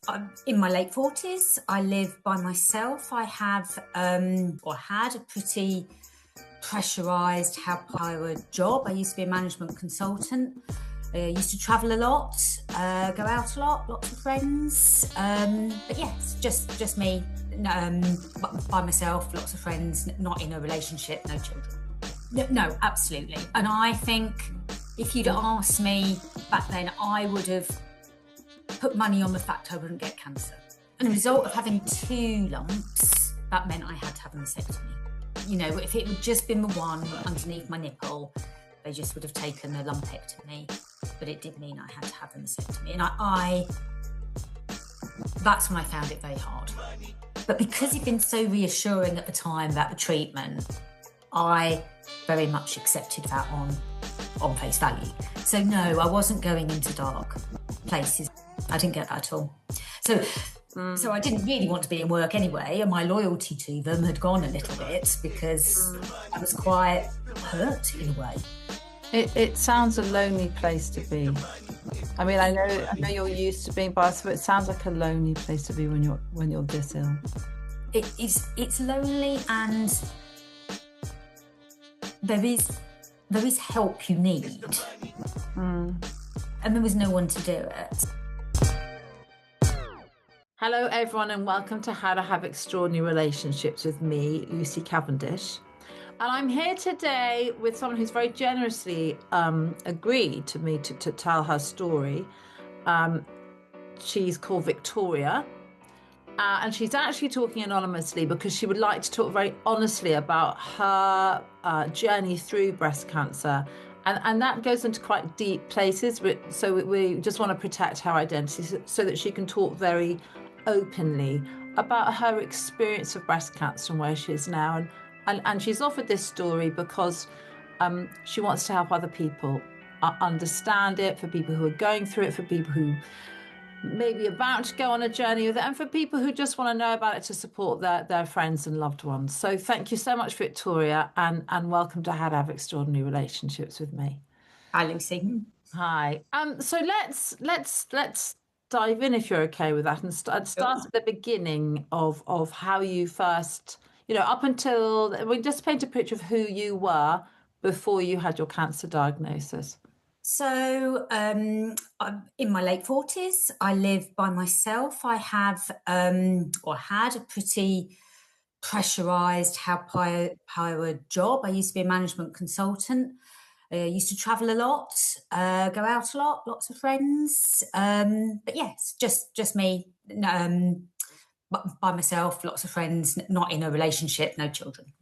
I'm in my late 40s. I live by myself. I have, or had a pretty pressurised, high-powered job. I used to be a management consultant. I used to travel a lot, go out a lot, lots of friends. But yes, just me, by myself, lots of friends, not in a relationship, no children. No, absolutely. And I think if you'd asked me back then, I would have put money on the fact I wouldn't get cancer. And the result of having 2 lumps, that meant I had to have a mastectomy. You know, if it had just been the one underneath my nipple, they just would have taken a lumpectomy. But it did mean I had to have a mastectomy. And that's when I found it very hard. But because he'd been so reassuring at the time about the treatment, I very much accepted that on face value. So no, I wasn't going into dark places. I didn't get that at all. So I didn't really want to be in work anyway, and my loyalty to them had gone a little bit because I was quite hurt in a way. It sounds a lonely place to be. I mean, I know you're used to being by yourself, but it sounds like a lonely place to be when you're this ill. It's lonely, and there is help you need. And there was no one to do it. Hello everyone, and welcome to How to Have Extraordinary Relationships with me, Lucy Cavendish. And I'm here today with someone who's very generously agreed to me to tell her story. She's called Victoria, and she's actually talking anonymously because she would like to talk very honestly about her journey through breast cancer. And that goes into quite deep places, so we just want to protect her identity so that she can talk very openly about her experience of breast cancer and where she is now. And she's offered this story because she wants to help other people understand it, for people who are going through it, for people who may be about to go on a journey with it, and for people who just want to know about it to support their friends and loved ones. So thank you so much, Victoria, and welcome to How to Have Extraordinary Relationships with me. Hi, Lucy. Hi. So let's dive in, if you're okay with that, and start at the beginning of how you first, up until we just paint a picture of who you were before you had your cancer diagnosis. So I'm in my late 40s. I live by myself. I have or had a pretty pressurised, high-powered job. I used to be a management consultant. I used to travel a lot, go out a lot, lots of friends. But yes, just me, by myself, lots of friends, not in a relationship, no children.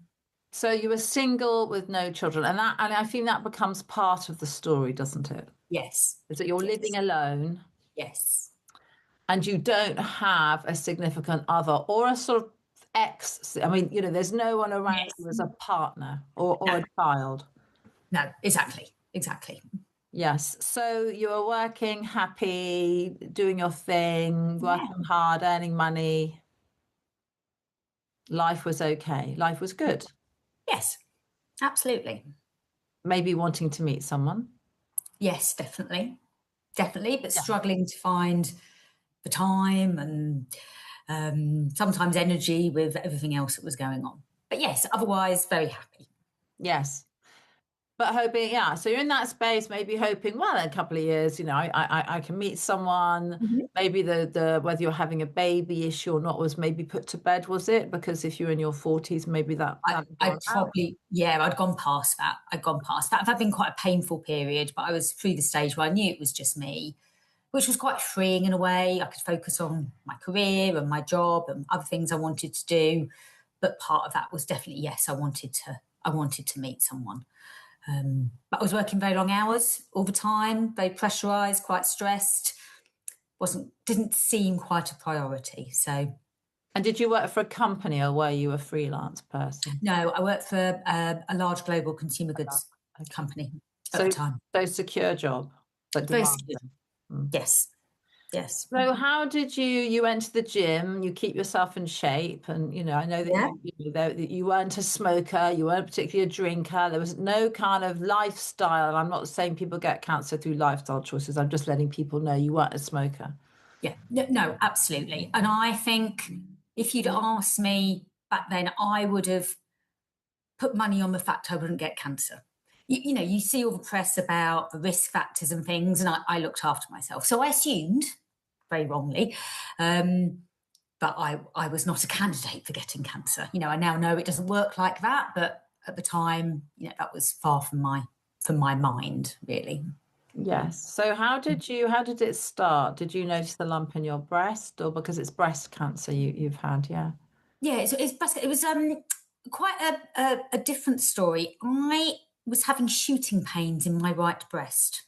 So you were single with no children, and I think that becomes part of the story, doesn't it? Yes. Is that you're living alone? Yes. And you don't have a significant other or a sort of ex. I mean, there's no one around you as a partner or a child. No, exactly. Yes. So you were working, happy, doing your thing, working hard, earning money. Life was okay. Life was good. Yes, absolutely. Maybe wanting to meet someone. Yes, definitely, but struggling to find the time and sometimes energy with everything else that was going on. But yes, otherwise very happy. Yes. But hoping, so you're in that space, maybe hoping, well, in a couple of years, I can meet someone. Mm-hmm. Maybe the whether you're having a baby issue or not was maybe put to bed, was it? Because if you're in your 40s, maybe I'd gone past that. It had been quite a painful period, but I was through the stage where I knew it was just me, which was quite freeing in a way. I could focus on my career and my job and other things I wanted to do. But part of that was definitely, yes, I wanted to meet someone. But I was working very long hours all the time, very pressurised, quite stressed. Didn't seem quite a priority. So. And did you work for a company or were you a freelance person? No, I worked for a large global consumer goods company at the time. So secure job, but very secure. Yes. So how did you went to the gym, you keep yourself in shape, and I know that you weren't a smoker, you weren't particularly a drinker, there was no kind of lifestyle. I'm not saying people get cancer through lifestyle choices, I'm just letting people know you weren't a smoker. Yeah, no, absolutely. And I think if you'd asked me back then, I would have put money on the fact I wouldn't get cancer. You know, you see all the press about the risk factors and things, and I looked after myself. So I assumed, very wrongly, but I was not a candidate for getting cancer. You know, I now know it doesn't work like that, but at the time, you know, that was far from my mind, really. Yes. So how did it start? Did you notice the lump in your breast, or because it's breast cancer you've had? Yeah. Yeah, it was quite a different story. I was having shooting pains in my right breast,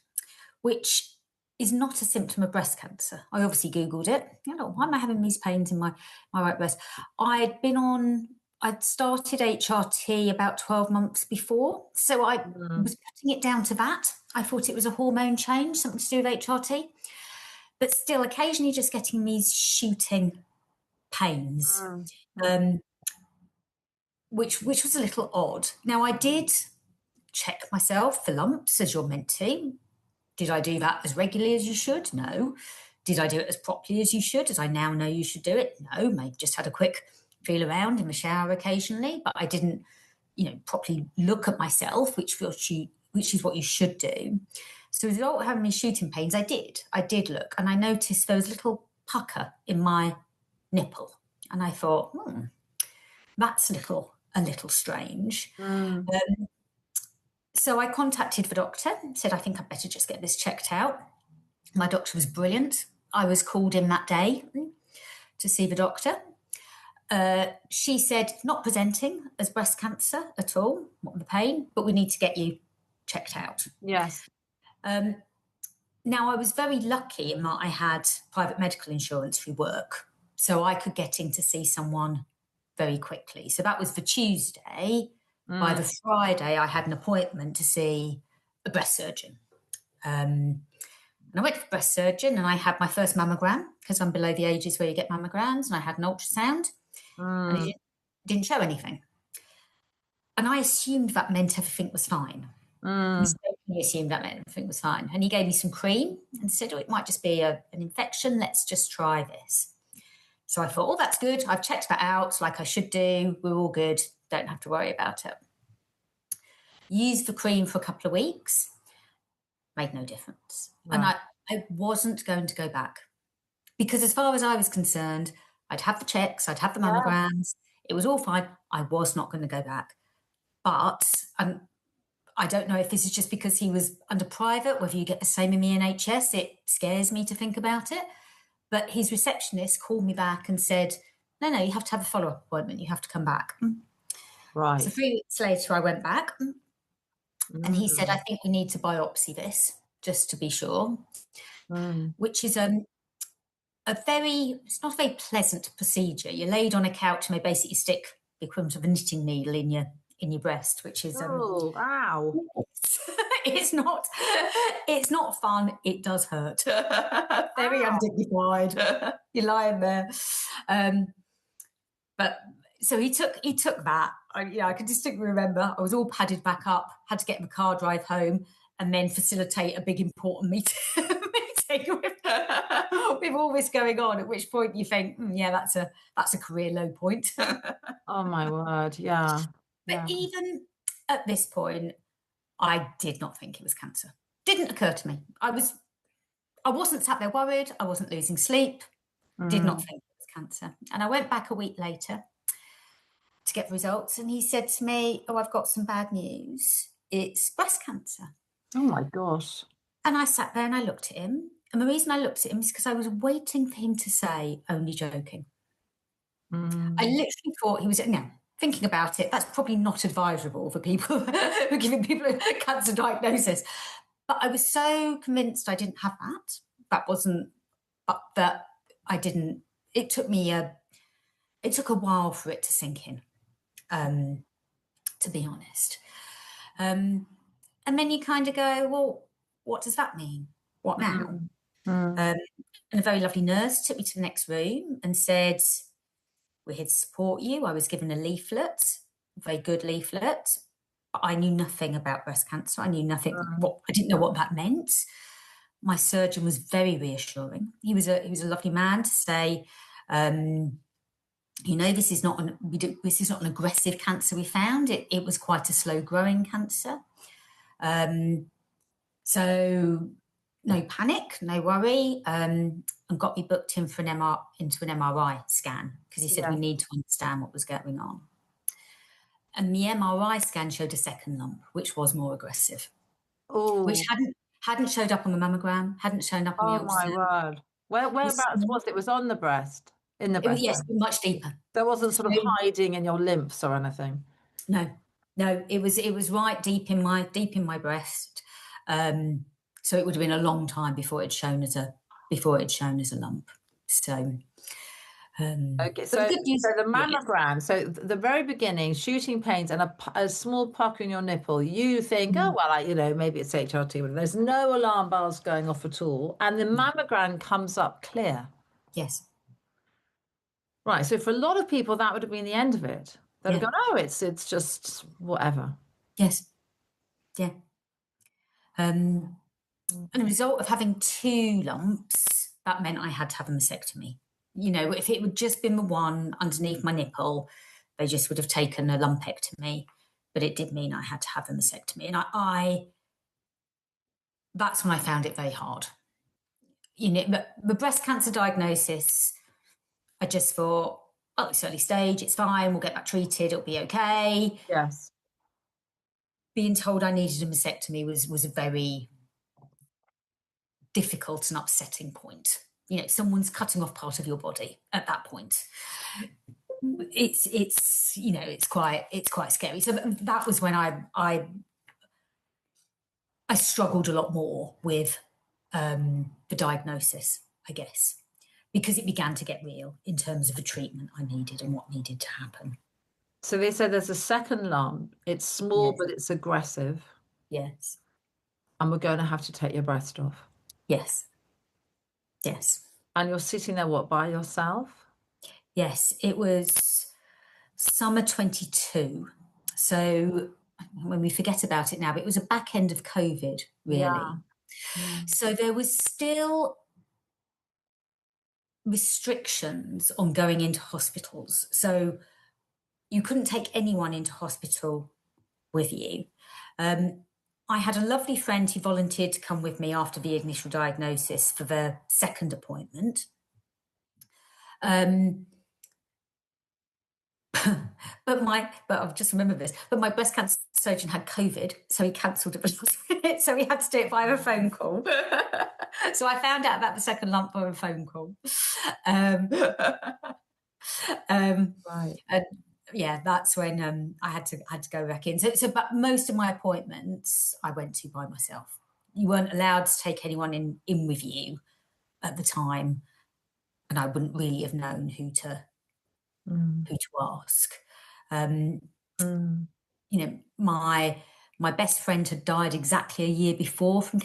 which is not a symptom of breast cancer. I obviously Googled it. You know, why am I having these pains in my right breast? I'd started HRT about 12 months before. So I was putting it down to that. I thought it was a hormone change, something to do with HRT. But still, occasionally just getting these shooting pains, which was a little odd. Now, I did check myself for lumps, as you're meant to. Did I do that as regularly as you should? No. Did I do it as properly as you should, as I now know you should do it? No. Maybe just had a quick feel around in the shower occasionally, but I didn't, properly look at myself, which is what you should do. So as a result of having me shooting pains, I did look, and I noticed there was a little pucker in my nipple, and I thought, that's a little strange. So I contacted the doctor and said, I think I'd better just get this checked out. My doctor was brilliant. I was called in that day to see the doctor. She said, not presenting as breast cancer at all, not the pain, but we need to get you checked out. Yes. Now, I was very lucky in that I had private medical insurance through work, so I could get in to see someone very quickly. So that was the Tuesday. By the Friday, I had an appointment to see a breast surgeon. And I went to the breast surgeon and I had my first mammogram, because I'm below the ages where you get mammograms, and I had an ultrasound and it didn't show anything. And I assumed that meant everything was fine. Mistakenly assumed that meant everything was fine. And he gave me some cream and said, it might just be an infection. Let's just try this. So I thought, that's good. I've checked that out like I should do. We're all good. Don't have to worry about it. Used the cream for a couple of weeks. Made no difference. Right. And I wasn't going to go back, because as far as I was concerned, I'd have the checks, I'd have the mammograms. It was all fine. I was not going to go back. But I don't know if this is just because he was under private, whether you get the same in the NHS. It scares me to think about it. But his receptionist called me back and said, no, you have to have a follow-up appointment. You have to come back. Right. So 3 weeks later, I went back and he said, I think we need to biopsy this just to be sure, which is it's not a very pleasant procedure. You're laid on a couch and they basically stick the equivalent of a knitting needle in your breast, which is wow. It's not fun. It does hurt. Very undignified. You're lying there. But so he took that. I can distinctly remember I was all padded back up, had to get in the car, drive home, and then facilitate a big important meeting with all this going on. At which point you think, that's a career low point. Oh my word, yeah. But even at this point, I did not think it was cancer. Didn't occur to me. I wasn't sat there worried. I wasn't losing sleep. Did not think it was cancer. And I went back a week later to get the results, and he said to me, I've got some bad news. It's breast cancer. Oh my gosh. And I sat there and I looked at him. And the reason I looked at him is because I was waiting for him to say, only joking. I literally thought he was, thinking about it, that's probably not advisable for people who are giving people a cancer diagnosis. But I was so convinced I didn't have that. That I didn't. It took a while for it to sink in, to be honest. And then you kind of go, well, what does that mean? What now? And a very lovely nurse took me to the next room and said, we're here to support you. I was given a leaflet, a very good leaflet. But I knew nothing about breast cancer. I knew nothing. I didn't know what that meant. my surgeon was very reassuring. He was a lovely man to say, this is not an aggressive cancer we found. It was quite a slow growing cancer. So no panic, no worry, and got me booked in for an MRI scan because he said we need to understand what was going on. And the MRI scan showed a second lump, which was more aggressive, which hadn't showed up on the mammogram, hadn't shown up on the Oh my ultrasound. word. Whereabouts was it? It was on the breast? In the breast? Yes, much deeper. There wasn't sort of hiding in your lymphs or anything? No, it was right deep in my breast. So it would have been a long time before it had shown as a lump. So okay, so the mammogram, so the very beginning, shooting pains and a small pucker in your nipple, you think, oh well, maybe it's HRT, but there's no alarm bells going off at all, and the mammogram comes up clear. Yes. Right. So for a lot of people, that would have been the end of it. They'd have gone, oh, it's just whatever. Yes. Yeah. And the result of having 2 lumps, that meant I had to have a mastectomy. If it would just been the one underneath my nipple, they just would have taken a lumpectomy. But it did mean I had to have a mastectomy. And that's when I found it very hard. The breast cancer diagnosis, I just thought, oh, it's early stage, it's fine, we'll get that treated, it'll be okay. Yes. Being told I needed a mastectomy was a very difficult and upsetting point. Someone's cutting off part of your body at that point. It's quite scary. So that was when I struggled a lot more with the diagnosis, I guess, because it began to get real in terms of the treatment I needed and what needed to happen. So they said there's a second lump. It's small, but it's aggressive. Yes. And we're going to have to take your breast off. Yes. Yes. And you're sitting there, what, by yourself? Yes, it was summer 22. So when we forget about it now, but it was a back end of COVID, really. Yeah. So there was still restrictions on going into hospitals. So you couldn't take anyone into hospital with you. I had a lovely friend who volunteered to come with me after the initial diagnosis for the second appointment. But I've just remembered this. But my breast cancer surgeon had COVID, so he cancelled it last minute. So we had to do it via a phone call. So I found out about the second lump via a phone call. Right. And yeah, that's when I had to go back in. So, but most of my appointments I went to by myself. You weren't allowed to take anyone in with you at the time, and I wouldn't really have known who to ask. My best friend had died exactly a year before from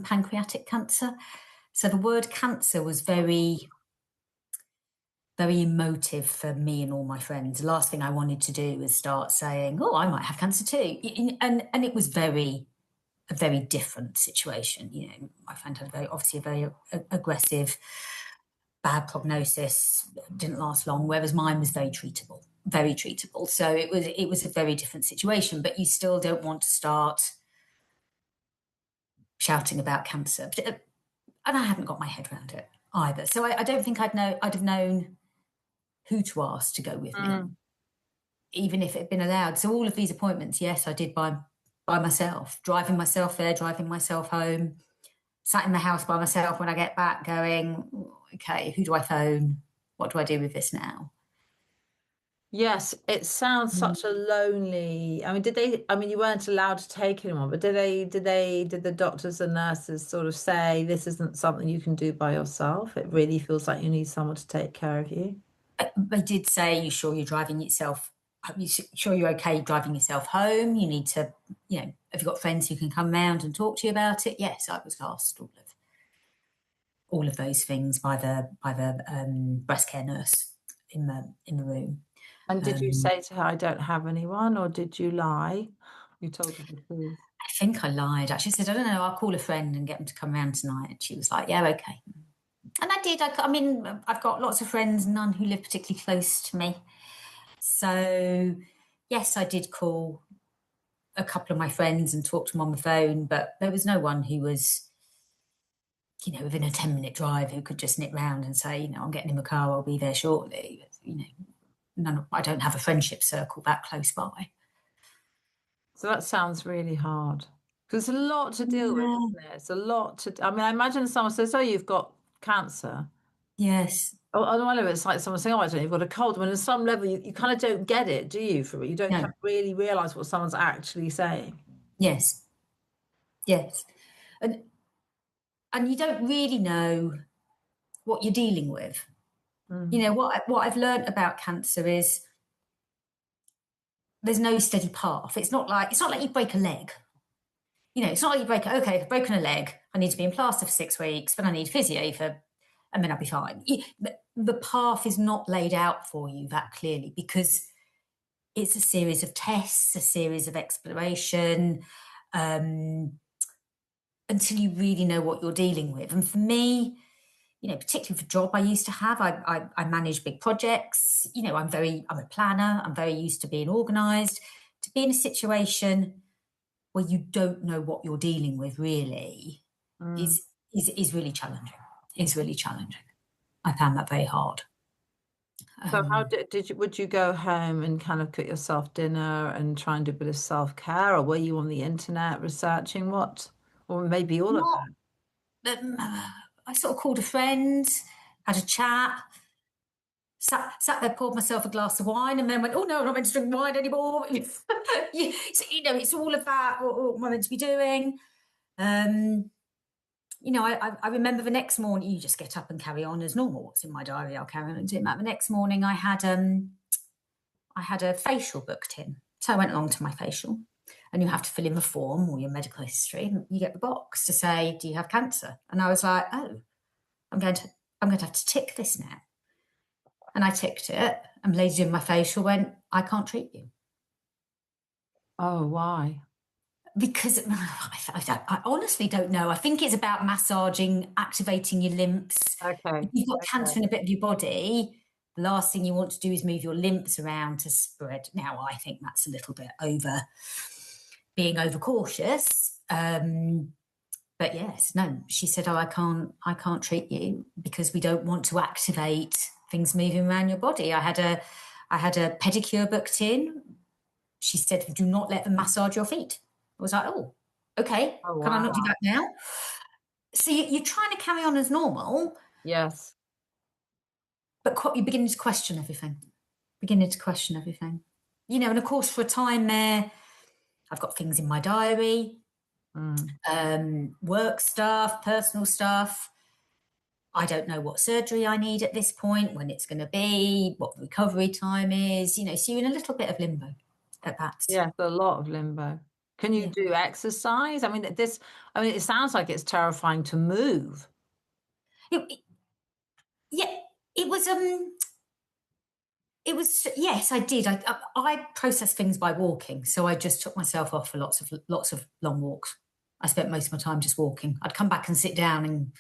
pancreatic cancer. So the word cancer was very, very emotive for me and all my friends. The last thing I wanted to do was start saying, oh, I might have cancer too. And it was a very different situation. My friend had obviously a very aggressive, bad prognosis, didn't last long, whereas mine was very treatable. So it was a very different situation, but you still don't want to start shouting about cancer. And I hadn't got my head around it either. So I don't think I'd have known who to ask to go with me, even if it had been allowed. So all of these appointments, yes, I did by myself, driving myself there, driving myself home, sat in the house by myself when I get back going, okay, who do I phone? What do I do with this now? Yes, it sounds such a lonely. I mean, you weren't allowed to take anyone, but did the doctors and nurses sort of say this isn't something you can do by yourself? It really feels like you need someone to take care of you. They did say, you sure you're driving yourself? You sure you're okay driving yourself home? You need to, have you got friends who can come round and talk to you about it? Yes, I was asked all of those things by the breast care nurse in the room. And did you say to her, I don't have anyone, or did you lie? You told her the truth. I think I lied. Actually, I said, I don't know, I'll call a friend and get them to come round tonight. And she was like, yeah, okay. And I did. I mean, I've got lots of friends, none who live particularly close to me. So, yes, I did call a couple of my friends and talk to them on the phone, but there was no one who was, within a 10-minute drive who could just nip round and say, I'm getting in the car, I'll be there shortly. I don't have a friendship circle that close by. So that sounds really hard because it's a lot to deal with, Yeah. isn't it? It's a lot to, I mean, I imagine someone says, oh, you've got cancer. Yes. Oh, I don't know. It's like someone saying, "Oh, I don't know, you've got a cold." When at some level, you kind of don't get it, do you? You don't kind No. of really realize what someone's actually saying. Yes. Yes. And you don't really know what you're dealing with. Mm. What I've learned about cancer is there's no steady path. It's not like you break a leg. It's not like you okay, I've broken a leg. I need to be in plaster for 6 weeks, but I need physio and then I'll be fine. The path is not laid out for you that clearly because it's a series of tests, a series of exploration, until you really know what you're dealing with. And for me, particularly for the job I used to have, I manage big projects. I'm a planner. I'm very used to being organised. To be in a situation where you don't know what you're dealing with really Mm. is really challenging. It's really challenging. I found that very hard. So how would you go home and kind of cook yourself dinner and try and do a bit of self-care, or were you on the internet researching what, or maybe all of Not, that? I sort of called a friend, had a chat, sat there, poured myself a glass of wine, and then went, "Oh no, I'm not meant to drink wine anymore." It's all of that. What am I meant to be doing? I remember the next morning. You just get up and carry on as normal. What's in my diary, I'll carry on and do that. The next morning, I had a facial booked in, so I went along to my facial, and you have to fill in the form or your medical history, and you get the box to say, "Do you have cancer?" And I was like, "Oh, I'm going to have to tick this now." And I ticked it, and the lady doing my facial went, "I can't treat you." Oh, why? Because I honestly don't know. I think it's about massaging, activating your lymphs. Okay. If you've got Okay. cancer in a bit of your body, the last thing you want to do is move your lymphs around to spread. Now, I think that's a little bit being overcautious. But yes, no, she said, "Oh, I can't treat you because we don't want to activate things moving around your body." I had a pedicure booked in. She said, "Do not let them massage your feet." I was like, "Oh, okay. Oh, Can I not do wow. that now?" So you're trying to carry on as normal, Yes. but you're beginning to question everything. Beginning to question everything. And of course, for a time there, I've got things in my diary, Mm. work stuff, personal stuff. I don't know what surgery I need at this point, when it's going to be, what the recovery time is. So you're in a little bit of limbo at that. Yes, a lot of limbo. Can you Yeah. do exercise? I mean, it sounds like it's terrifying to move. It, yeah, it was. It was, yes, I did. I process things by walking, so I just took myself off for lots of long walks. I spent most of my time just walking. I'd come back and sit down and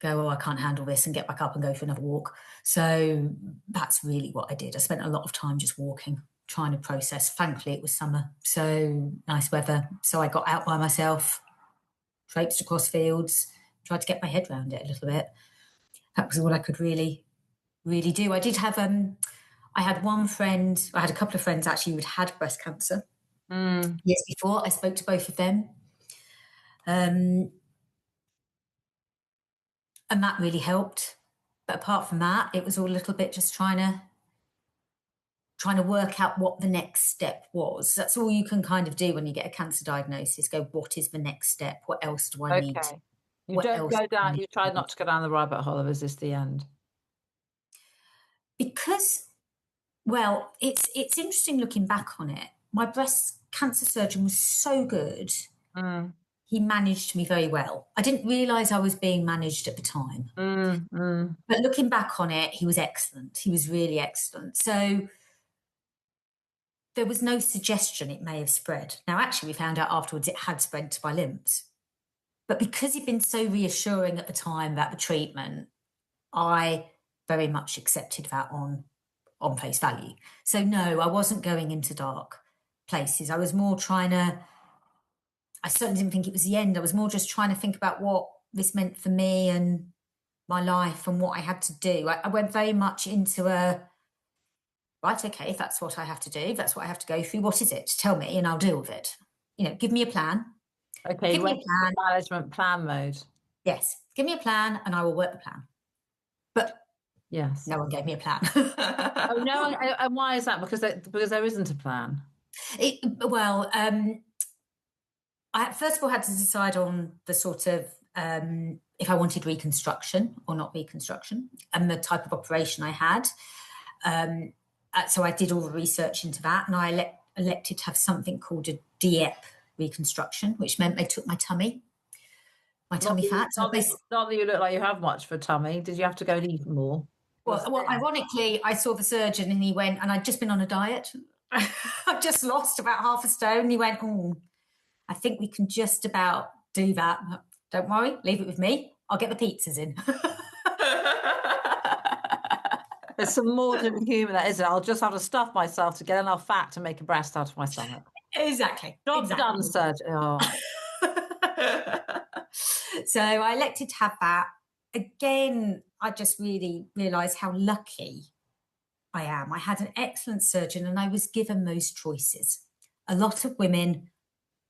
go, "Oh, I can't handle this," and get back up and go for another walk. So that's really what I did. I spent a lot of time just walking, trying to process. Thankfully, it was summer, so nice weather. So I got out by myself, traipsed across fields, tried to get my head around it a little bit. That was all I could really do. I had one friend, I had a couple of friends actually who'd had breast cancer Mm. years before. I spoke to both of them. Um, and that really helped. But apart from that, it was all a little bit just trying to work out what the next step was. That's all you can kind of do when you get a cancer diagnosis. Go, what is the next step? What else do I need? Okay. You What don't else go do I down, need you to try do? not to go down the rabbit hole of, is this the end? Because, well, it's interesting looking back on it. My breast cancer surgeon was so good. Mm. He managed me very well. I didn't realise I was being managed at the time. Mm. Mm. But looking back on it, he was excellent. He was really excellent. So there was no suggestion it may have spread. Now, actually, we found out afterwards it had spread to my limbs. But because he'd been so reassuring at the time about the treatment, I very much accepted that on face value. So no, I wasn't going into dark places. I was more trying to, I certainly didn't think it was the end. I was more just trying to think about what this meant for me and my life and what I had to do. I went very much into right, okay, if that's what I have to do, that's what I have to go through, what is it? Tell me and I'll deal with it. Give me a plan. Okay, Give you me a went plan. into management plan mode. Yes, give me a plan and I will work the plan. But Yes. no one gave me a plan. Oh no, and why is that? Because there isn't a plan. I first of all had to decide on the sort of if I wanted reconstruction or not reconstruction and the type of operation I had. So I did all the research into that, and I elected to have something called a DEP reconstruction, which meant they took my tummy fat. Not that you look like you have much for tummy. Did you have to go and eat more? Well, ironically, I saw the surgeon and he went, and I'd just been on a diet. I'd just lost about half a stone. And he went, oh, I think we can just about do that. Don't worry, leave it with me. I'll get the pizzas in. There's some more than humour that, isn't it? I'll just have to stuff myself to get enough fat to make a breast out of my stomach. Exactly. Job done, surgeon. Oh. So I elected to have that. Again, I just really realised how lucky I am. I had an excellent surgeon and I was given those choices. A lot of women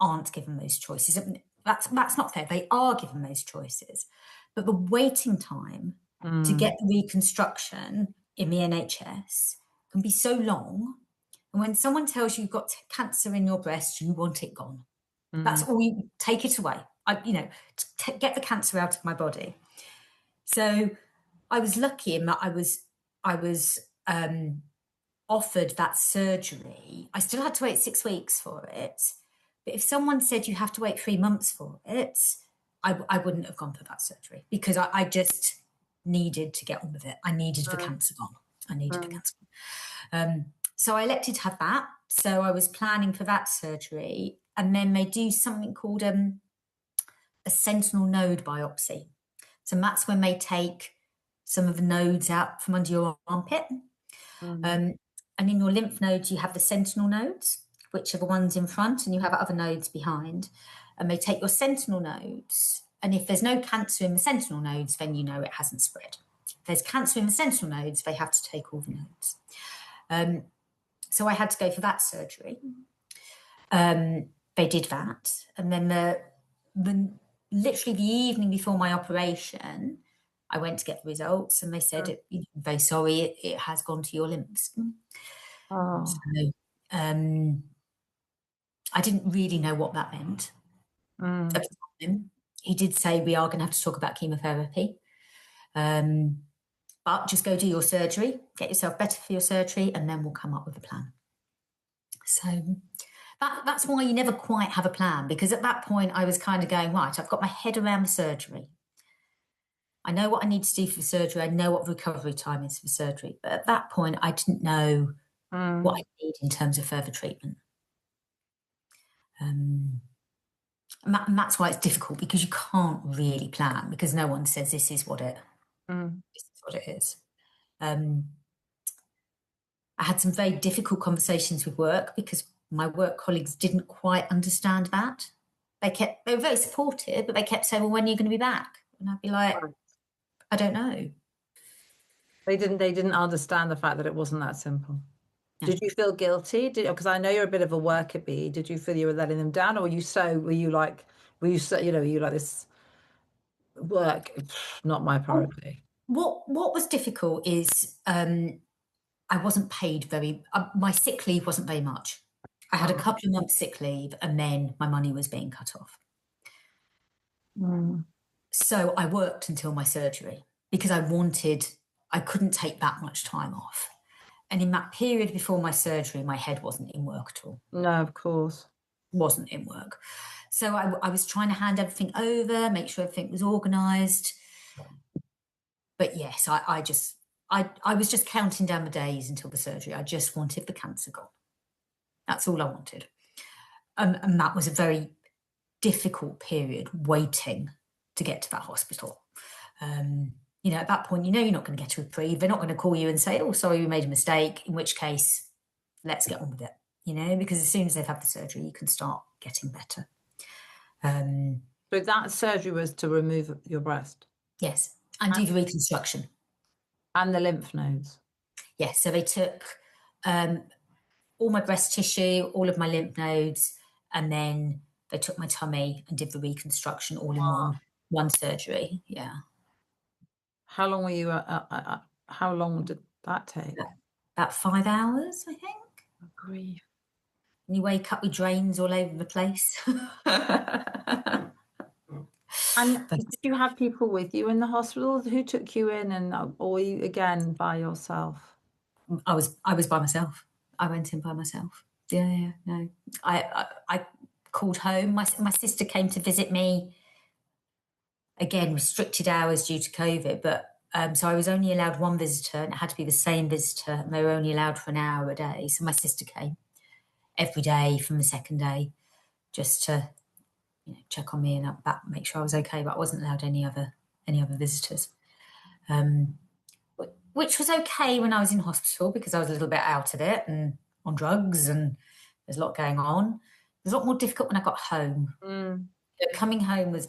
aren't given those choices. That's not fair. They are given those choices. But the waiting time to get the reconstruction in the NHS can be so long. And when someone tells you you've got cancer in your breast, you want it gone. That's all you take it away. Get the cancer out of my body. So I was lucky in that I was offered that surgery. I still had to wait 6 weeks for it. But if someone said you have to wait 3 months for it, I wouldn't have gone for that surgery because I just needed to get on with it. I needed the cancer gone. I needed the cancer gone. So I elected to have that. So I was planning for that surgery. And then they do something called a sentinel node biopsy. So that's when they take some of the nodes out from under your armpit. And in your lymph nodes, you have the sentinel nodes, which are the ones in front, and you have other nodes behind. And they take your sentinel nodes. And if there's no cancer in the sentinel nodes, then you know it hasn't spread. If there's cancer in the sentinel nodes, they have to take all the nodes. So I had to go for that surgery. They did that. And then literally the evening before my operation, I went to get the results and they said, very sorry, it has gone to your lymphs. Oh. So, I didn't really know what that meant at the time. He did say we are going to have to talk about chemotherapy. But just go do your surgery, get yourself better for your surgery, and then we'll come up with a plan. So that's why you never quite have a plan, because at that point I was kind of going, right, I've got my head around the surgery. I know what I need to do for the surgery. I know what recovery time is for the surgery. But at that point, I didn't know what I need in terms of further treatment. And that's why it's difficult, because you can't really plan, because no one says this is what it is. I had some very difficult conversations with work because my work colleagues didn't quite understand that. They were very supportive, but they kept saying, well, when are you going to be back? And I'd be like, I don't know. They didn't understand the fact that it wasn't that simple. No. Did you feel guilty? Because I know you're a bit of a worker bee. Did you feel you were letting them down, or were you like this work, not my priority? What was difficult is I wasn't paid my sick leave wasn't very much. I had a couple of months sick leave and then my money was being cut off. So I worked until my surgery because I couldn't take that much time off. And in that period before my surgery, my head wasn't in work at all. No, of course. Wasn't in work. So I was trying to hand everything over, make sure everything was organised. But yes, I was just counting down the days until the surgery. I just wanted the cancer gone. That's all I wanted. And that was a very difficult period waiting to get to that hospital. At that point, you're not going to get a reprieve. They're not going to call you and say, oh, sorry, we made a mistake, in which case, let's get on with it, because as soon as they've had the surgery, you can start getting better. So that surgery was to remove your breast? Yes, and do the reconstruction. And the lymph nodes? Yes, so they took all my breast tissue, all of my lymph nodes, and then they took my tummy and did the reconstruction all in one surgery. Yeah. How long were you? How long did that take? About 5 hours, I think. Oh, grief. And you wake up with drains all over the place. And did you have people with you in the hospital? Who took you in, or were you again by yourself? I was by myself. I went in by myself. Yeah, no. I called home. My sister came to visit me. Again, restricted hours due to COVID, but so I was only allowed one visitor, and it had to be the same visitor, and they were only allowed for an hour a day. So my sister came every day from the second day, just to check on me and make sure I was okay. But I wasn't allowed any other visitors, which was okay when I was in hospital because I was a little bit out of it and on drugs, and there's a lot going on. It was a lot more difficult when I got home. Coming home was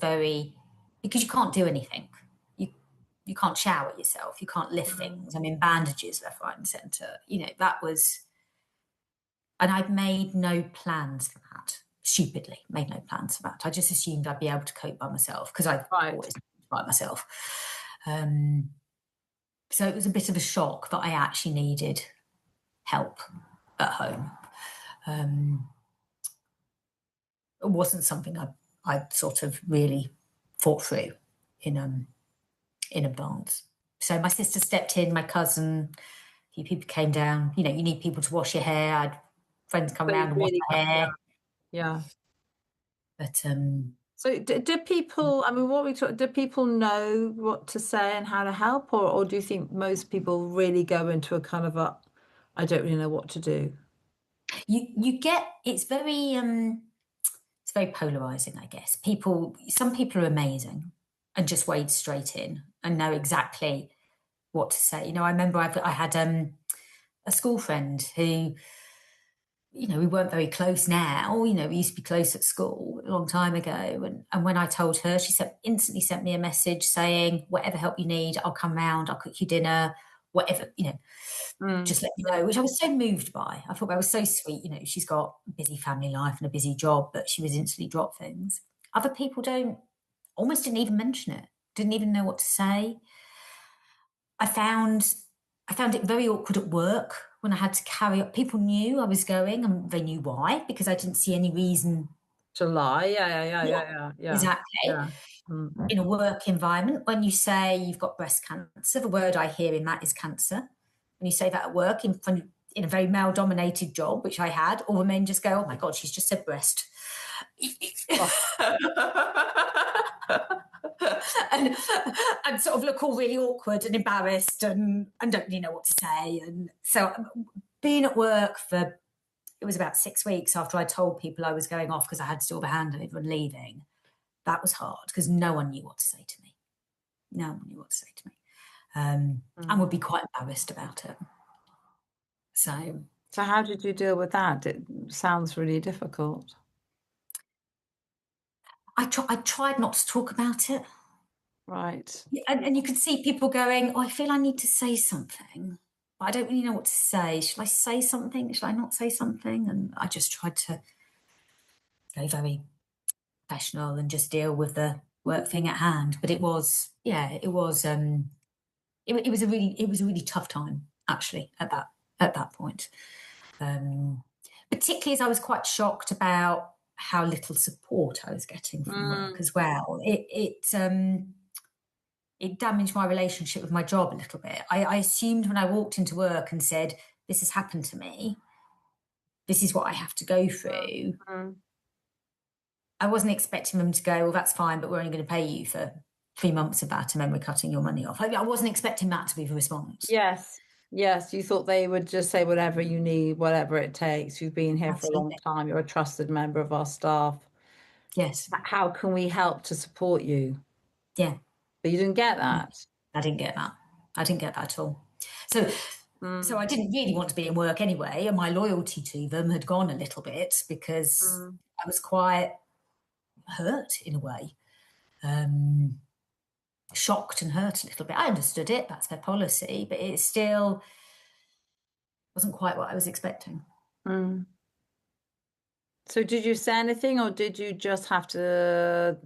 because you can't do anything. You can't shower yourself. You can't lift things. I'm in bandages left, right, and centre. That was, and I'd made no plans for that. Stupidly made no plans for that. I just assumed I'd be able to cope by myself because I've always coped by myself. So it was a bit of a shock that I actually needed help at home. It wasn't something I'd sort of really thought through in advance. So my sister stepped in, my cousin, a few people came down. You need people to wash your hair. I had friends come around and wash my hair. Yeah. But so do people, I mean, do people know what to say and how to help, or do you think most people really go into a kind of I don't really know what to do? You get, it's very polarizing, I guess. Some people are amazing and just wade straight in and know exactly what to say. I remember I had a school friend who, we weren't very close now. We used to be close at school a long time ago. And when I told her, she instantly sent me a message saying, whatever help you need, I'll come round, I'll cook you dinner, whatever, just let me know, which I was so moved by. I thought that was so sweet. She's got a busy family life and a busy job, but she was instantly drop things. Other people almost didn't even mention it, didn't even know what to say. I found it very awkward at work when I had to carry up. People knew I was going and they knew why, because I didn't see any reason to lie. Yeah. Exactly. Yeah. In a work environment, when you say you've got breast cancer, the word I hear in that is cancer. When you say that at work in a very male-dominated job, which I had, all the men just go, "Oh my God, she's just said breast." and sort of look all really awkward and embarrassed and don't really know what to say. And so being at work it was about 6 weeks after I told people I was going off because I had to do the handover and leaving. That was hard because no one knew what to say to me. No one knew what to say to me. And would be quite embarrassed about it. So how did you deal with that? It sounds really difficult. I tried not to talk about it. Right. And you could see people going, I feel I need to say something, but I don't really know what to say. Should I say something? Should I not say something? And I just tried to go very professional and just deal with the work thing at hand. But it was a really tough time actually at that point. Particularly as I was quite shocked about how little support I was getting from work as well. It damaged my relationship with my job a little bit. I assumed when I walked into work and said, this has happened to me, this is what I have to go through. I wasn't expecting them to go, well, that's fine, but we're only going to pay you for 3 months of that and then we're cutting your money off. I wasn't expecting that to be the response. Yes. Yes, you thought they would just say whatever you need, whatever it takes. You've been here for a long Absolutely. time. You're a trusted member of our staff. Yes. How can we help to support you? Yeah. But you didn't get that. I didn't get that. I didn't get that at all. So I didn't really want to be in work anyway, and my loyalty to them had gone a little bit because Mm. I was quite hurt in a way, shocked and hurt a little bit. I understood it, that's their policy, but it still wasn't quite what I was expecting. Mm. So did you say anything, or did you just have to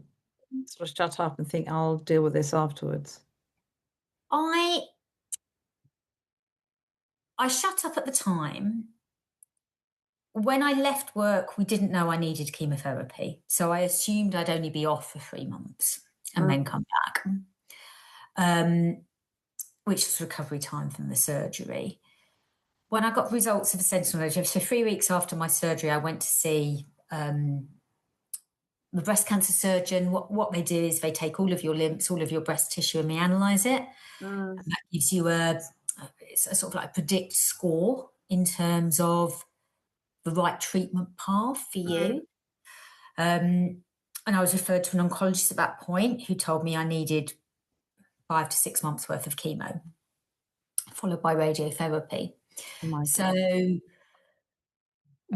sort of shut up and think, I'll deal with this afterwards? I I shut up at the time. When I left work, we didn't know I needed chemotherapy, so I assumed I'd only be off for 3 months and then Mm. come back, um, which was recovery time from the surgery. When I got results of the sentinel node, so 3 weeks after my surgery, I went to see the breast cancer surgeon. What they do is they take all of your lymphs, all of your breast tissue, and they analyze it. Mm. And that gives you it's a sort of like predict score in terms of the right treatment path for Mm. you. And I was referred to an oncologist at that point who told me I needed 5 to 6 months worth of chemo, followed by radiotherapy. Oh my So, God.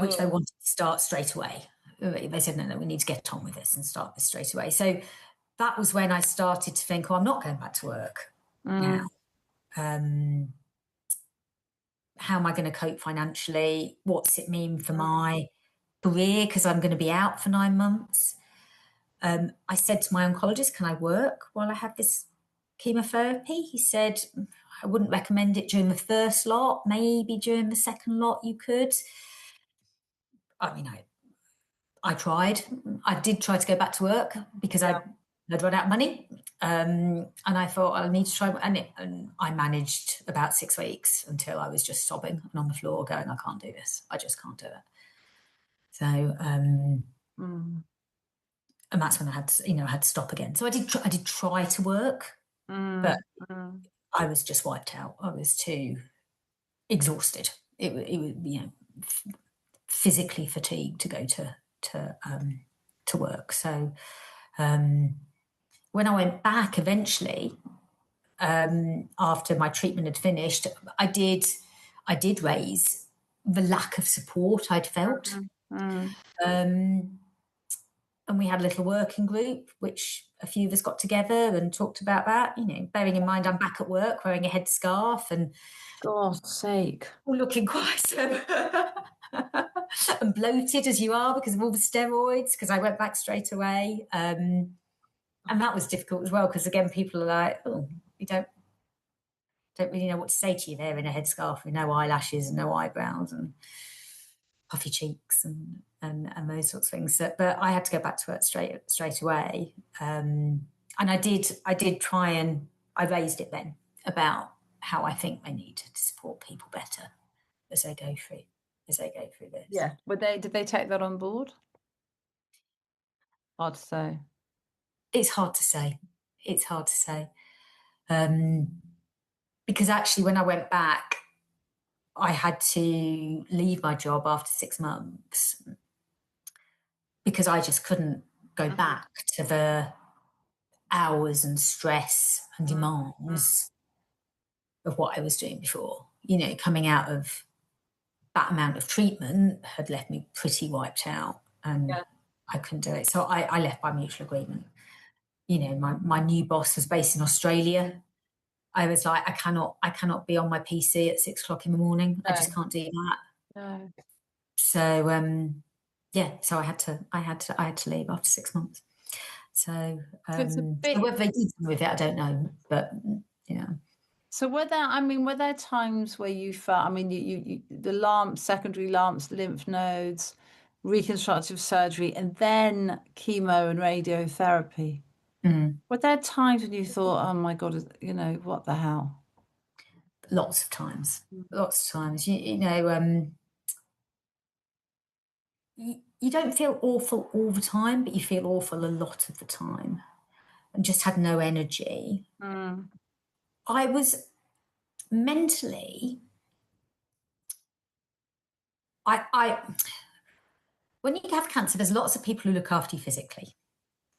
which they Oh. wanted to start straight away. They said, no, we need to get on with this and start this straight away. So that was when I started to think, oh, I'm not going back to work now. Mm. How am I going to cope financially? What's it mean for my career? Because I'm going to be out for 9 months. I said to my oncologist, can I work while I have this chemotherapy? He said, I wouldn't recommend it during the first lot, maybe during the second lot you could. I mean, I tried. I did try to go back to work because Yeah. I'd run out of money. And I thought I need to try. And I managed about 6 weeks until I was just sobbing and on the floor going, I can't do this. I just can't do it. So, Mm. and that's when I had to, I had to stop again. So I did try to work, but Mm. Mm. I was just wiped out. I was too exhausted. It was, physically fatigued to go to work. So when I went back eventually, after my treatment had finished, I did raise the lack of support I'd felt. Mm. And we had a little working group, which a few of us got together and talked about that. Bearing in mind I'm back at work wearing a headscarf and God's sake. looking quite and bloated as you are because of all the steroids. Because I went back straight away, and that was difficult as well. Because again, people are like, "Oh, you don't really know what to say to you there in a headscarf with no eyelashes and no eyebrows and puffy cheeks and those sorts of things." But I had to go back to work straight away, and I did try, and I raised it then about how I think they need to support people better as they go through this. Yeah. Did they take that on board? Hard to say. It's hard to say. It's hard to say. Because actually, when I went back, I had to leave my job after 6 months because I just couldn't go back to the hours and stress and demands of what I was doing before. Coming out of that amount of treatment had left me pretty wiped out and Yeah. I couldn't do it. So I left by mutual agreement. My new boss was based in Australia. I was like, I cannot be on my PC at 6 o'clock in the morning. I just No. can't do that. No. So yeah, so I had to leave after 6 months. So, So it's a so bit. whether they did something with it, I don't know. But yeah. So were there times where you felt, I mean, the lumps, secondary lumps, lymph nodes, reconstructive surgery, and then chemo and radiotherapy? Mm. Were there times when you thought, oh my God, what the hell? Lots of times. Mm. Lots of times. You don't feel awful all the time, but you feel awful a lot of the time and just had no energy. Mm. I was mentally, I when you have cancer, there's lots of people who look after you physically.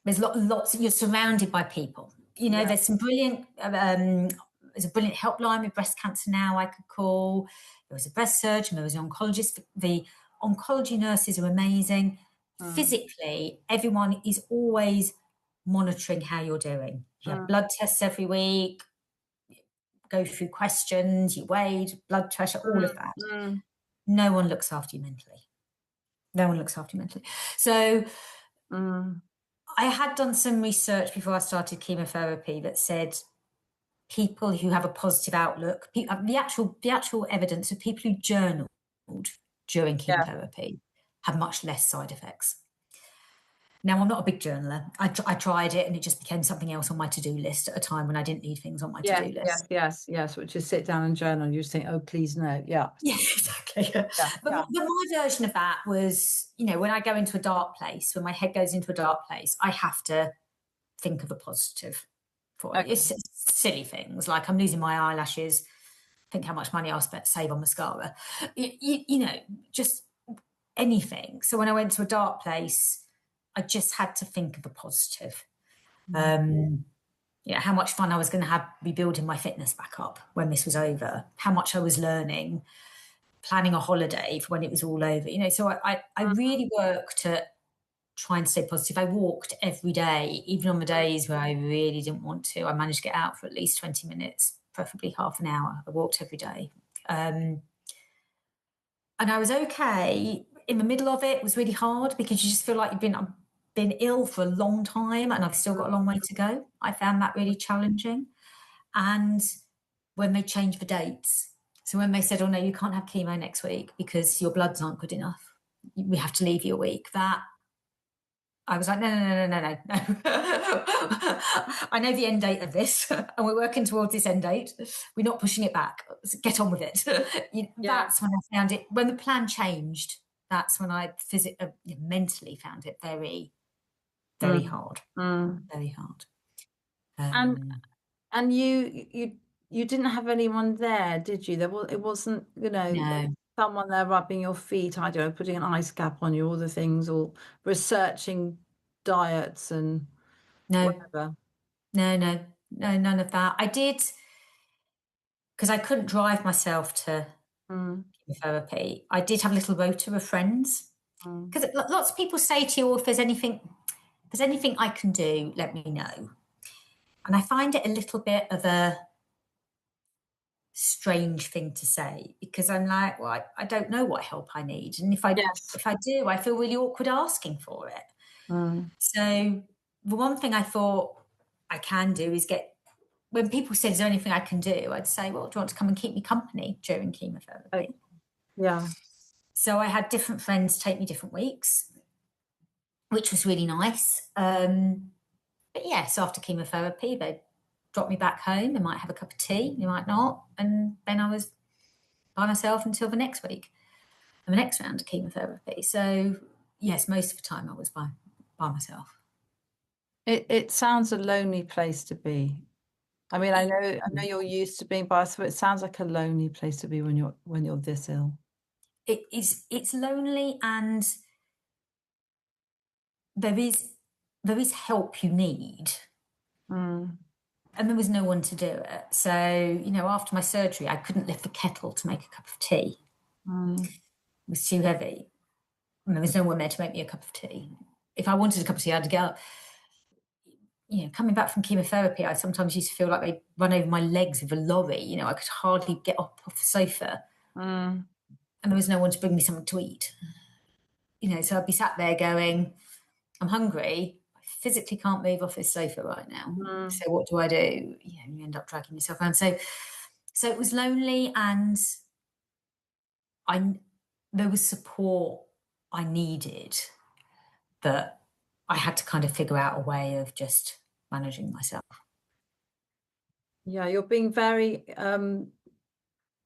There's lots. You're surrounded by people. Yeah. There's some brilliant. There's a brilliant helpline with breast cancer now I could call. There was a breast surgeon. There was an oncologist. The oncology nurses are amazing. Physically, everyone is always monitoring how you're doing. You have blood tests every week. Go through questions. You weighed, blood pressure, all of that. No one looks after you mentally. No one looks after you mentally. So I had done some research before I started chemotherapy that said people who have a positive outlook, the actual evidence of people who journaled during chemotherapy have much less side effects. Now, I'm not a big journaler. I tried it and it just became something else on my to-do list at a time when I didn't need things on my to-do list. Yes. Which is sit down and journal and you just think, oh, please no. Yeah. Yes, exactly. But my version of that was, when I go into a dark place, when my head goes into a dark place, I have to think of a positive for it. It's silly things like I'm losing my eyelashes. Think how much money I'll save on mascara. Just anything. So when I went to a dark place, I just had to think of a positive. How much fun I was going to have rebuilding my fitness back up when this was over, how much I was learning, planning a holiday for when it was all over. So I really worked at trying to stay positive. I walked every day, even on the days where I really didn't want to. I managed to get out for at least 20 minutes, preferably half an hour. I walked every day. And I was okay. In the middle of it was really hard because you just feel like you've been ill for a long time and I've still got a long way to go. I found that really challenging. And when they changed the dates, so when they said, oh no, you can't have chemo next week because your bloods aren't good enough, we have to leave you a week, that I was like, no. I know the end date of this and we're working towards this end date. We're not pushing it back. Get on with it. That's when I found it, when the plan changed, that's when I mentally found it very, very hard. Very hard. And you didn't have anyone there, did you? It wasn't, No. someone there rubbing your feet, I don't know, putting an ice cap on you, all the things, or researching diets and whatever. No, none of that. I did, because I couldn't drive myself to chemotherapy. I did have a little rota of friends. Because lots of people say to you, if there's anything I can do, let me know. And I find it a little bit of a strange thing to say because I'm like, well, I don't know what help I need. And if I do, I feel really awkward asking for it. So the one thing I thought I can do is when people say, is there anything I can do? I'd say, well, do you want to come and keep me company during chemotherapy? Yeah. So I had different friends take me different weeks, which was really nice. But yes, after chemotherapy, they'd drop me back home. They might have a cup of tea, they might not. And then I was by myself until the next week and the next round of chemotherapy. So yes, most of the time I was by myself. It sounds a lonely place to be. I mean, I know you're used to being by yourself, but it sounds like a lonely place to be when you're this ill. It's lonely, and there is help you need. And there was no one to do it. So, after my surgery, I couldn't lift the kettle to make a cup of tea. It was too heavy. And there was no one there to make me a cup of tea. If I wanted a cup of tea, I had to get up. Coming back from chemotherapy, I sometimes used to feel like they'd run over my legs with a lorry. I could hardly get up off the sofa. And there was no one to bring me something to eat. So I'd be sat there going, I'm hungry. I physically can't move off this sofa right now. So what do I do? You end up dragging yourself around. So it was lonely, and there was support I needed that I had to kind of figure out a way of just managing myself. Yeah, you're being very.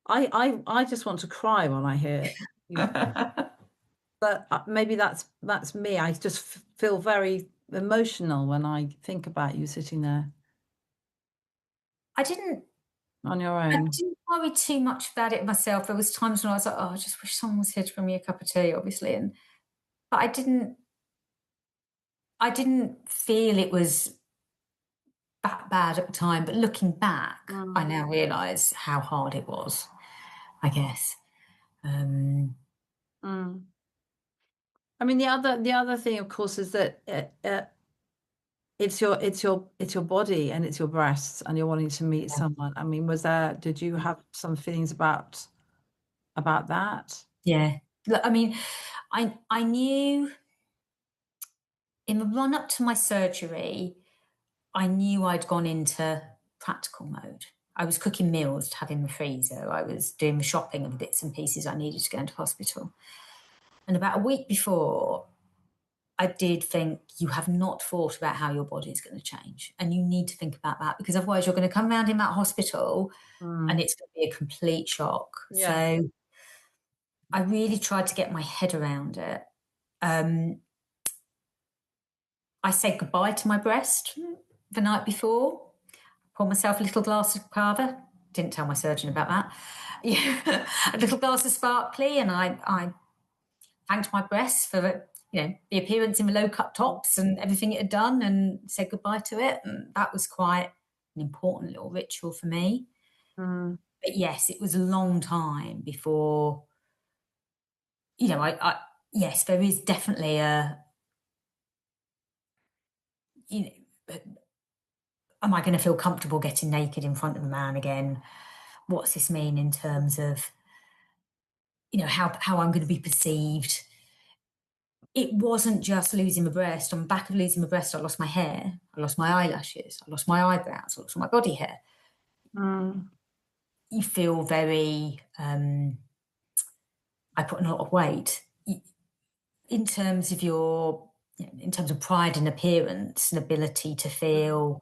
I just want to cry when I hear you. But maybe that's me. I just feel very emotional when I think about you sitting there. I didn't on your I own. didn't worry too much about it myself. There was times when I was like, "Oh, I just wish someone was here to bring me a cup of tea," obviously, and but I didn't feel it was that bad at the time, but looking back, I Mm, now realise how hard it was, I guess. Um, mm. I mean, the other thing, of course, is that it's your body and it's your breasts, and you're wanting to meet someone. I mean, did you have some feelings about that? yeah. Look, I mean, I knew in the run up to my surgery, I knew I'd gone into practical mode. I was cooking meals to have in the freezer. I was doing the shopping of the bits and pieces I needed to go into hospital. And about a week before, I did think you have not thought about how your body is going to change. And you need to think about that because otherwise you're going to come around in that hospital and Mm, it's going to be a complete shock. yeah. So I really tried to get my head around it. Um, I said goodbye to my breast the night before, poured myself a little glass of cava. Didn't tell my surgeon about that. Yeah, a little glass of sparkly, and I thanked my breasts for the appearance in the low cut tops and everything it had done, and said goodbye to it. And that was quite an important little ritual for me. Mm, But yes, it was a long time before. Yes, there is definitely you know, am I going to feel comfortable getting naked in front of a man again? What's this mean in terms of how I'm going to be perceived? It wasn't just losing my breast. On the back of losing my breast, I lost my hair, I lost my eyelashes, I lost my eyebrows, I lost my body hair. mm, You feel very. I put on a lot of weight in terms of in terms of pride and appearance and ability to feel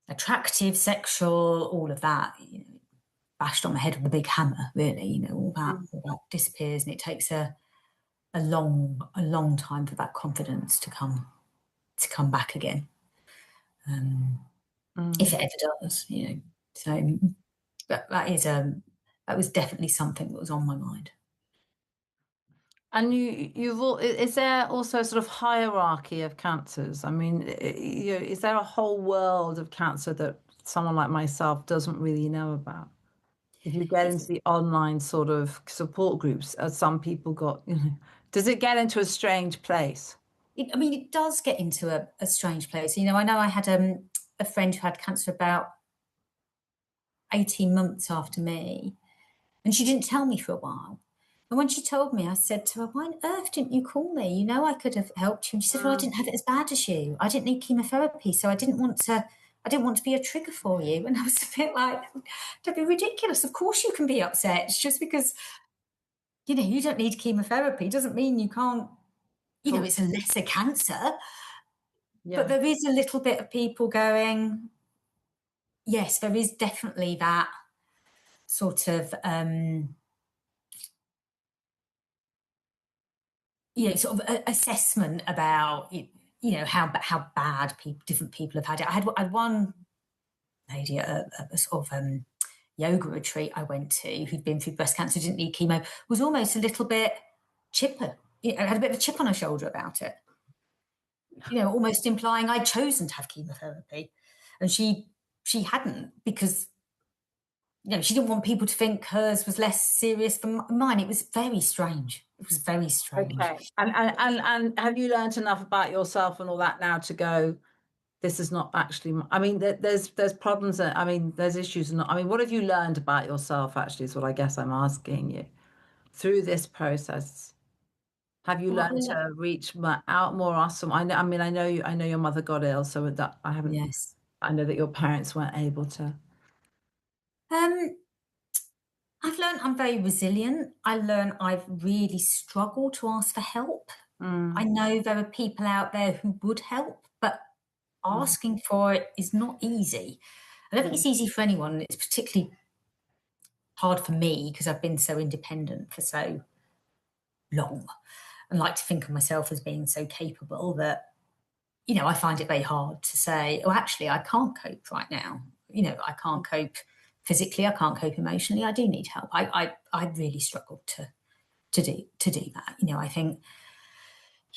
attractive, sexual, all of that. Bashed on the head with a big hammer. Really, mm, all that disappears, and it takes a long time for that confidence to come back again, if mm. it ever does. So that was definitely something that was on my mind. And is there also a sort of hierarchy of cancers? I mean, is there a whole world of cancer that someone like myself doesn't really know about? If you get into It's, the online sort of support groups, as some people does it get into a strange place? I mean, it does get into a strange place. I know I had a friend who had cancer about 18 months after me, and she didn't tell me for a while. And when she told me, I said to her, "Why on earth didn't you call me? I could have helped you." And she said, "Well, I Mm, didn't have it as bad as you. I didn't need chemotherapy, so I didn't want to. I didn't want to be a trigger for you." And I was a bit like, "Don't be ridiculous. Of course you can be upset. It's just because you don't need chemotherapy doesn't mean you can't. talk. It's a lesser cancer." But Yeah. there is a little bit of people going, yes, there is definitely that sort of sort of assessment about how bad different people have had it. I had one lady at a sort of yoga retreat I went to who'd been through breast cancer, didn't need chemo, was almost a little bit chipper. Had a bit of a chip on her shoulder about it. Almost implying I'd chosen to have chemotherapy, and she hadn't because she didn't want people to think hers was less serious than mine. It was very strange. It was very strange. Okay. And have you learned enough about yourself and all that now to go, this is not actually, I mean, there's problems I mean, there's issues. I mean, what have you learned about yourself actually is what I guess I'm asking you through this process. Have you learned Well, to reach out more awesome? I mean, I know your mother got ill, so that yes. I know that your parents weren't able to. Um, I've learned I'm very resilient. I learned I've really struggled to ask for help. I Mm, know there are people out there who would help, but mm, asking for it is not easy. I don't think mm, it's easy for anyone. It's particularly hard for me because I've been so independent for so long and like to think of myself as being so capable that I find it very hard to say, oh, actually, I can't cope right now. I can't cope physically, I can't cope emotionally, I do need help. I really struggle to do that. You know, I think,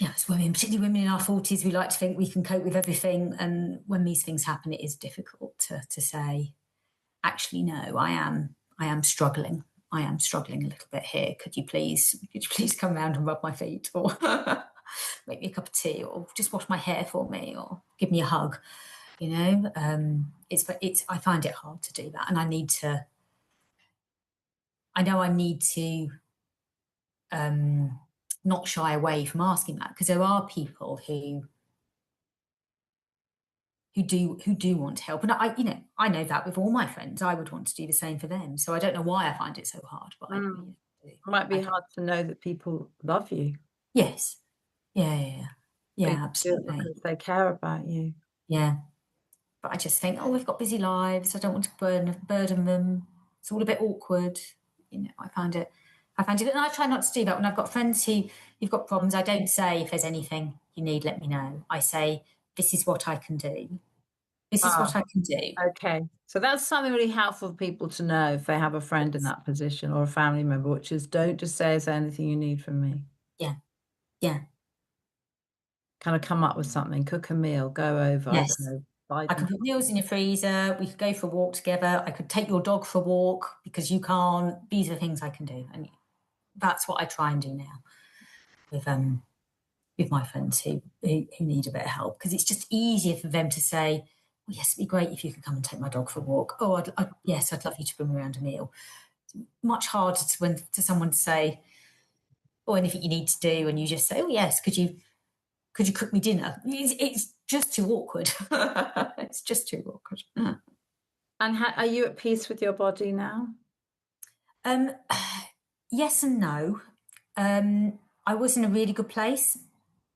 as women, particularly women in our 40s, we like to think we can cope with everything, and when these things happen, it is difficult to say, actually, no, I am struggling. I am struggling a little bit here. Could you please come round and rub my feet, or make me a cup of tea, or just wash my hair for me, or give me a hug? It's I find it hard to do that, and I know I need to not shy away from asking that, because there are people who do want to help, and I know that with all my friends, I would want to do the same for them. So I don't know why I find it so hard, but I Mm. do. Might I be do. hard to know that people love you. Yes. Yeah, yeah, yeah. They Yeah, do it absolutely. because they care about you. Yeah. But I just think, oh, we've got busy lives. I don't want to burden them. It's all a bit awkward. I find it, and I try not to do that when I've got friends who've got problems. I don't say, if there's anything you need, let me know. I say, this is what I can do. This is Ah, what I can do. okay. So that's something really helpful for people to know if they have a friend in that position or a family member, which is, don't just say, is there anything you need from me? Yeah, yeah, Kind of come up with something, cook a meal, go over, I don't yes. know, buy I them. can put meals in your freezer. We could go for a walk together. I could take your dog for a walk because you can't. These are things I can do, and that's what I try and do now with my friends who need a bit of help, because it's just easier for them to say, "Well, yes, it'd be great if you could come and take my dog for a walk." Oh, yes, I'd love you to bring me around a meal. It's much harder to someone to say, "Oh, anything you need to do," and you just say, "Oh, yes, could you cook me dinner?" It's just too awkward. It's just too awkward. And are you at peace with your body now? Um, yes and no. I was in a really good place.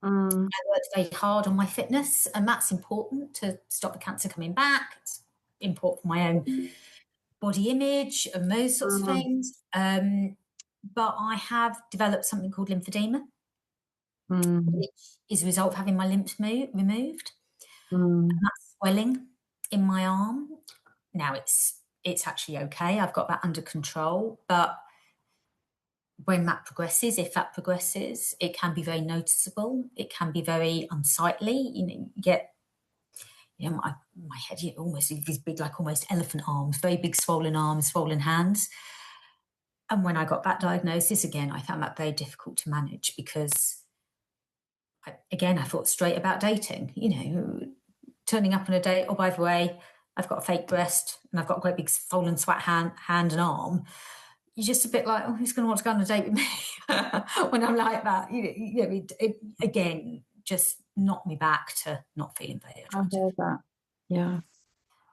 Mm, I worked very hard on my fitness, and that's important to stop the cancer coming back. It's important for my own body image and those sorts of mm, things. But I have developed something called lymphedema, mm, which is a result of having my lymph removed. And mm, that's swelling in my arm. Now it's actually okay. I've got that under control, but when that progresses, if that progresses, it can be very noticeable. It can be very unsightly. You get, my head, almost these big, like almost elephant arms, very big swollen arms, swollen hands. And when I got that diagnosis again, I found that very difficult to manage, because I thought straight about dating, turning up on a date. Oh, by the way, I've got a fake breast and I've got a great big swollen sweat hand and arm. You're just a bit like, oh, who's going to want to go on a date with me when I'm like that? It again just knocked me back to not feeling very I attractive. hear that. Yeah.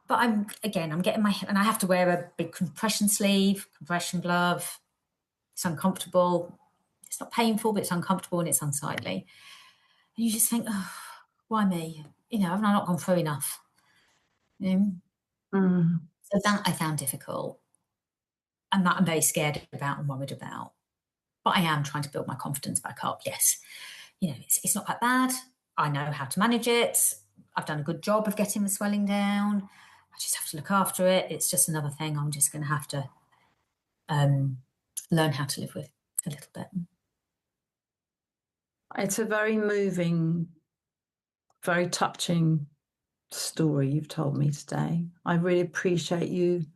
But I'm getting and I have to wear a big compression sleeve, compression glove. It's uncomfortable. It's not painful, but it's uncomfortable and it's unsightly. And you just think, oh, why me? Have I not gone through enough? You know? Mm. So that I found difficult, and that I'm very scared about and worried about. But I am trying to build my confidence back up. Yes, it's not that bad. I know how to manage it. I've done a good job of getting the swelling down. I just have to look after it. It's just another thing I'm just going to have to learn how to live with a little bit. It's a very moving, very touching story you've told me today. I really appreciate you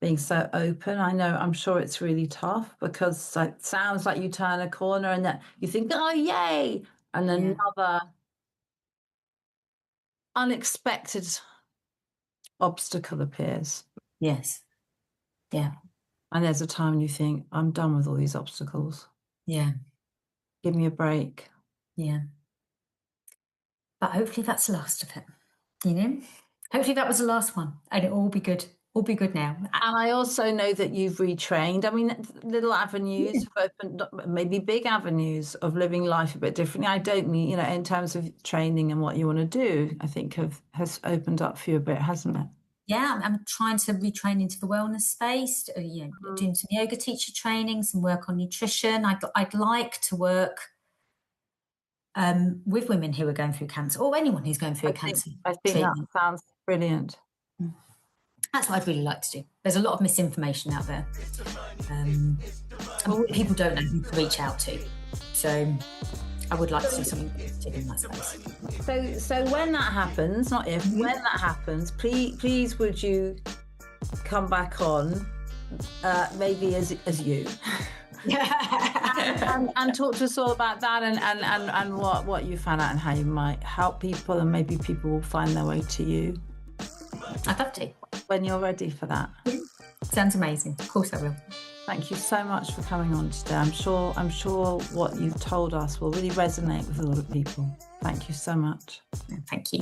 being so open. I'm sure it's really tough, because it sounds like you turn a corner and that you think, oh, yay. And Yeah. another unexpected obstacle appears. Yes. Yeah. And there's a time when you think, I'm done with all these obstacles. Yeah. Give me a break. Yeah. But hopefully that's the last of it. Hopefully that was the last one, and it'll all be good. All be good now. And I also know that you've retrained. I mean, little avenues have opened up, maybe big avenues of living life a bit differently. I don't mean, in terms of training and what you want to do, I think has opened up for you a bit, hasn't it? Yeah, I'm trying to retrain into the wellness space. Mm. Doing some yoga teacher training, some work on nutrition. I'd like to work with women who are going through cancer, or anyone who's going through I a think cancer I think that treatment. sounds brilliant. That's what I'd really like to do. There's a lot of misinformation out there. And people don't know who to reach out to. So I would like to do something positive in that space. So when that happens, not if, when that happens, please would you come back on, maybe as you, and talk to us all about that and what you found out and how you might help people, and maybe people will find their way to you. I'd love to. When you're ready for that. Sounds amazing. Of course I will. Thank you so much for coming on today. I'm sure what you've told us will really resonate with a lot of people. Thank you so much. Thank you.